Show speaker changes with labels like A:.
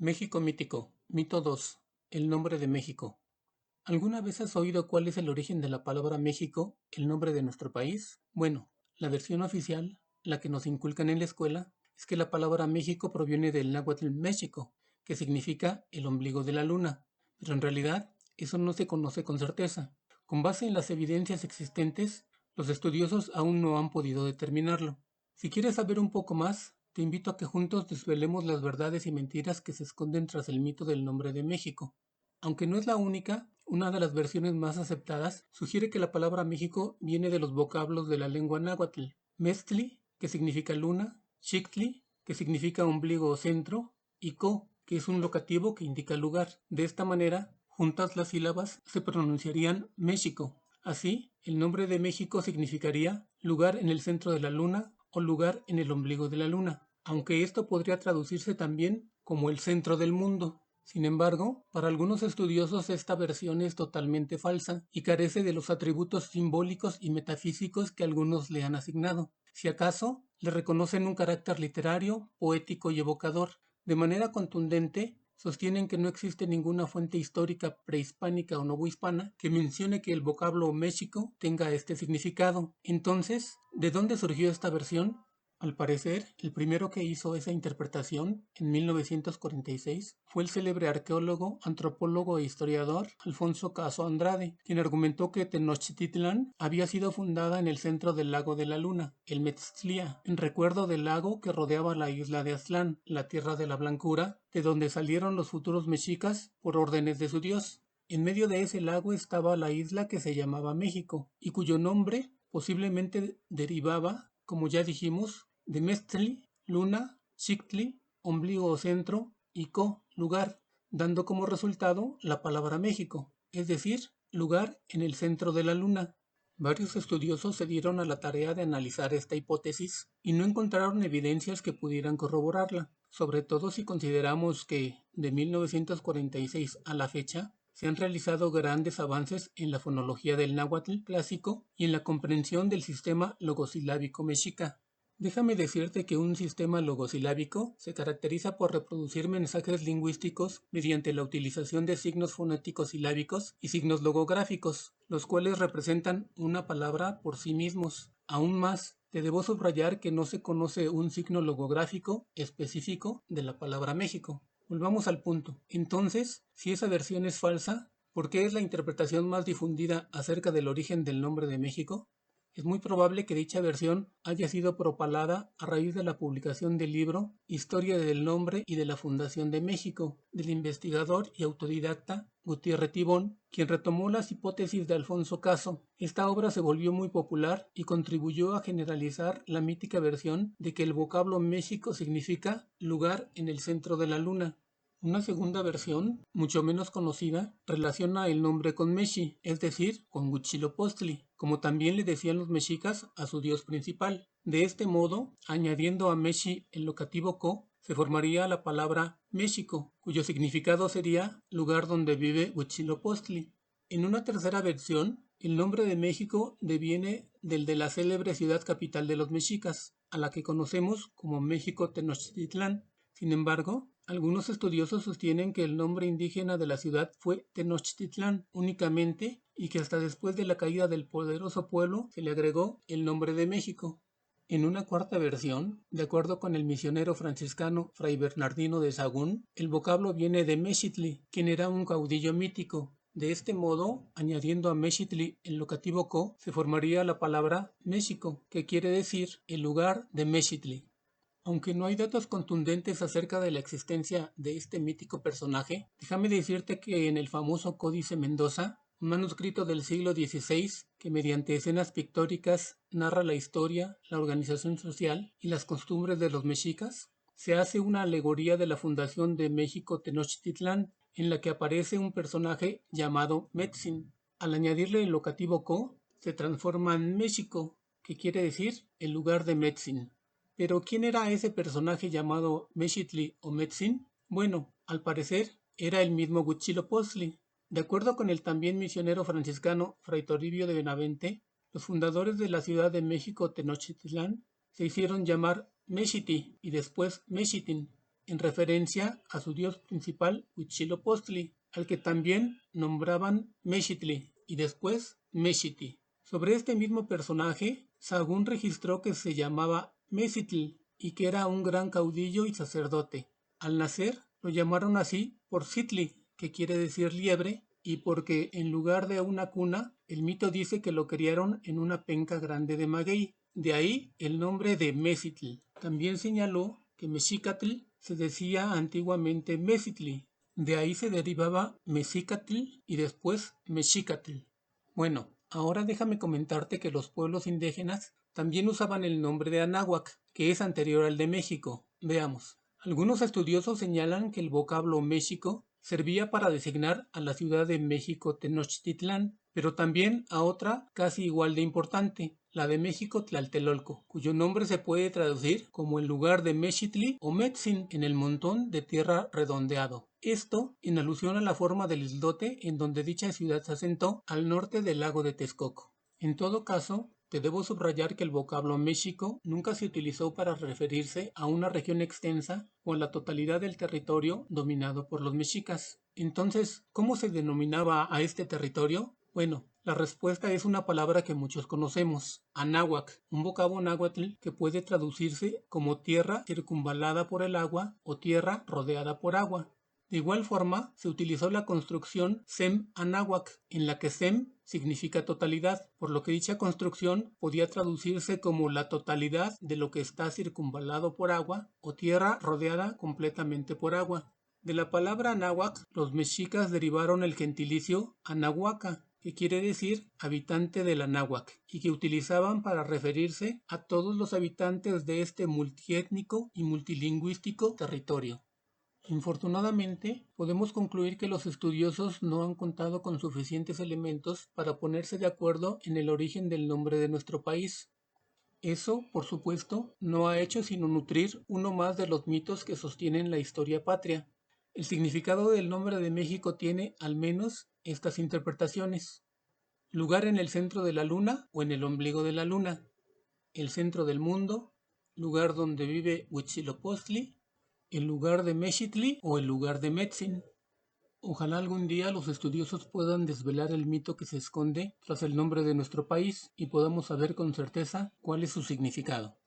A: México mítico. Mito 2. El nombre de México. ¿Alguna vez has oído cuál es el origen de la palabra México, el nombre de nuestro país? Bueno, la versión oficial, la que nos inculcan en la escuela, es que la palabra México proviene del náhuatl México, que significa el ombligo de la luna, pero en realidad eso no se conoce con certeza. Con base en las evidencias existentes, los estudiosos aún no han podido determinarlo. Si quieres saber un poco más, te invito a que juntos desvelemos las verdades y mentiras que se esconden tras el mito del nombre de México. Aunque no es la única, una de las versiones más aceptadas sugiere que la palabra México viene de los vocablos de la lengua náhuatl: Mestli, que significa luna; Xictli, que significa ombligo o centro; y Co, que es un locativo que indica lugar. De esta manera, juntas las sílabas se pronunciarían México. Así, el nombre de México significaría lugar en el centro de la luna o lugar en el ombligo de la luna, aunque esto podría traducirse también como el centro del mundo. Sin embargo, para algunos estudiosos esta versión es totalmente falsa y carece de los atributos simbólicos y metafísicos que algunos le han asignado. Si acaso, le reconocen un carácter literario, poético y evocador. De manera contundente, sostienen que no existe ninguna fuente histórica prehispánica o novohispana que mencione que el vocablo México tenga este significado. Entonces, ¿de dónde surgió esta versión? Al parecer, el primero que hizo esa interpretación, en 1946, fue el célebre arqueólogo, antropólogo e historiador Alfonso Caso Andrade, quien argumentó que Tenochtitlan había sido fundada en el centro del lago de la luna, el Metztlia, en recuerdo del lago que rodeaba la isla de Aztlán, la tierra de la blancura, de donde salieron los futuros mexicas por órdenes de su dios. En medio de ese lago estaba la isla que se llamaba México, y cuyo nombre posiblemente derivaba, como ya dijimos, de Mestli, luna; Xictli, ombligo o centro; y Co, lugar, dando como resultado la palabra México, es decir, lugar en el centro de la luna. Varios estudiosos se dieron a la tarea de analizar esta hipótesis y no encontraron evidencias que pudieran corroborarla, sobre todo si consideramos que, de 1946 a la fecha, se han realizado grandes avances en la fonología del náhuatl clásico y en la comprensión del sistema logosilábico mexica. Déjame decirte que un sistema logosilábico se caracteriza por reproducir mensajes lingüísticos mediante la utilización de signos fonéticos silábicos y signos logográficos, los cuales representan una palabra por sí mismos. Aún más, te debo subrayar que no se conoce un signo logográfico específico de la palabra México. Volvamos al punto. Entonces, si esa versión es falsa, ¿por qué es la interpretación más difundida acerca del origen del nombre de México? Es muy probable que dicha versión haya sido propalada a raíz de la publicación del libro Historia del Nombre y de la Fundación de México, del investigador y autodidacta Gutiérrez Tibón, quien retomó las hipótesis de Alfonso Caso. Esta obra se volvió muy popular y contribuyó a generalizar la mítica versión de que el vocablo México significa lugar en el centro de la luna. Una segunda versión, mucho menos conocida, relaciona el nombre con Meshi, es decir, con Huitzilopochtli, como también le decían los mexicas a su dios principal. De este modo, añadiendo a Meshi el locativo Co, se formaría la palabra México, cuyo significado sería lugar donde vive Huitzilopochtli. En una tercera versión, el nombre de México deviene del de la célebre ciudad capital de los mexicas, a la que conocemos como México Tenochtitlán. Sin embargo, algunos estudiosos sostienen que el nombre indígena de la ciudad fue Tenochtitlán únicamente y que hasta después de la caída del poderoso pueblo se le agregó el nombre de México. En una cuarta versión, de acuerdo con el misionero franciscano Fray Bernardino de Sahagún, el vocablo viene de Mexitli, quien era un caudillo mítico. De este modo, añadiendo a Mexitli el locativo Co, se formaría la palabra México, que quiere decir el lugar de Mexitli. Aunque no hay datos contundentes acerca de la existencia de este mítico personaje, déjame decirte que en el famoso Códice Mendoza, un manuscrito del siglo XVI que mediante escenas pictóricas narra la historia, la organización social y las costumbres de los mexicas, se hace una alegoría de la fundación de México Tenochtitlán, en la que aparece un personaje llamado Metzin. Al añadirle el locativo Co, se transforma en México, que quiere decir el lugar de Metzin. Pero ¿quién era ese personaje llamado Mexitli o Metzin? Bueno, al parecer era el mismo Huitzilopochtli. De acuerdo con el también misionero franciscano Fray Toribio de Benavente, los fundadores de la Ciudad de México Tenochtitlán se hicieron llamar Mexiti y después Mexitin. en referencia a su dios principal Huitzilopochtli, al que también nombraban Mexitli y después Mexiti. Sobre este mismo personaje, Sahagún registró que se llamaba Mexitl y que era un gran caudillo y sacerdote. Al nacer, lo llamaron así por Citli, que quiere decir liebre, y porque en lugar de una cuna, el mito dice que lo criaron en una penca grande de maguey. De ahí el nombre de Mexitl. También señaló que Mexicatl se decía antiguamente Mexitli. De ahí se derivaba Mexicatl y después Mexicatl. Bueno, ahora déjame comentarte que los pueblos indígenas también usaban el nombre de Anáhuac, que es anterior al de México. Veamos. Algunos estudiosos señalan que el vocablo México servía para designar a la ciudad de México Tenochtitlán, pero también a otra casi igual de importante, la de México Tlaltelolco, cuyo nombre se puede traducir como el lugar de Mexitli o Metzin en el montón de tierra redondeado. Esto en alusión a la forma del islote en donde dicha ciudad se asentó al norte del lago de Texcoco. En todo caso, te debo subrayar que el vocablo México nunca se utilizó para referirse a una región extensa o a la totalidad del territorio dominado por los mexicas. Entonces, ¿cómo se denominaba a este territorio? Bueno, la respuesta es una palabra que muchos conocemos, anáhuac, un vocablo náhuatl que puede traducirse como tierra circunvalada por el agua o tierra rodeada por agua. De igual forma, se utilizó la construcción Sem-Anáhuac, en la que Sem significa totalidad, por lo que dicha construcción podía traducirse como la totalidad de lo que está circunvalado por agua o tierra rodeada completamente por agua. De la palabra Anáhuac, los mexicas derivaron el gentilicio Anahuaca, que quiere decir habitante del Anáhuac, y que utilizaban para referirse a todos los habitantes de este multiétnico y multilingüístico territorio. Infortunadamente, podemos concluir que los estudiosos no han contado con suficientes elementos para ponerse de acuerdo en el origen del nombre de nuestro país. Eso, por supuesto, no ha hecho sino nutrir uno más de los mitos que sostienen la historia patria. El significado del nombre de México tiene, al menos, estas interpretaciones. Lugar en el centro de la luna o en el ombligo de la luna. El centro del mundo. Lugar donde vive Huitzilopochtli. El lugar de Mexitli o el lugar de Metzin. Ojalá algún día los estudiosos puedan desvelar el mito que se esconde tras el nombre de nuestro país y podamos saber con certeza cuál es su significado.